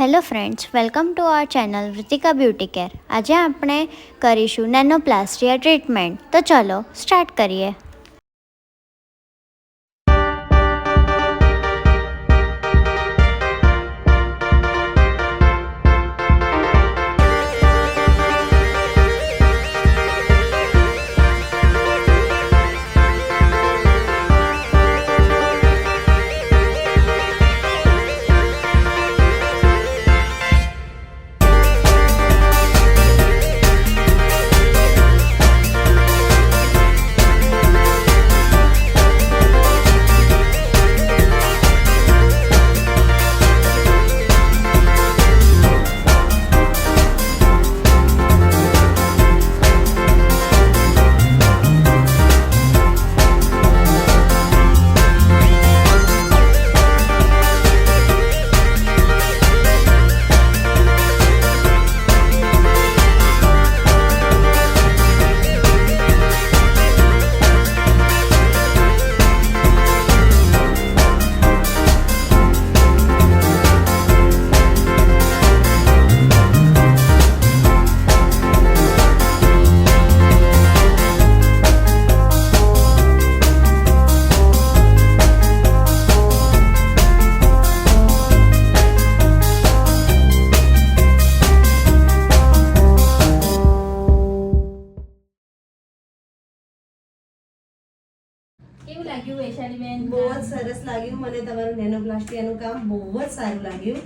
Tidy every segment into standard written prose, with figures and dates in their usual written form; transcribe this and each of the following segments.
Hello friends, welcome to our channel Vritika beauty care. આજે આપણે કરીશું નેનોપ્લાસ્ટિયા ટ્રીટમેન્ટ. તો ચલો સ્ટાર્ટ કરીએ. કેવું લાગ્યું વૈશાલીબેન? બહુ જ સરસ લાગ્યું મને. તમારું નેનોપ્લાસ્ટિયાનું કામ બહુ જ સારું લાગ્યું.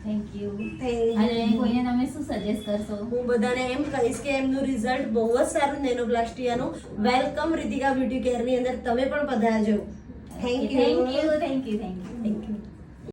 Thank you. Thank અને you. કોઈને તમે શું સજેસ્ટ કરશો? હું બધાને એમ કહીશ કે એમનું રિઝલ્ટ બહુ જ સારું નેનોપ્લાસ્ટિયાનું. વેલકમ રીતિકા બ્યુટી કેરની અંદર તમે પણ પધારજો. Thank you. Thank you. Thank you.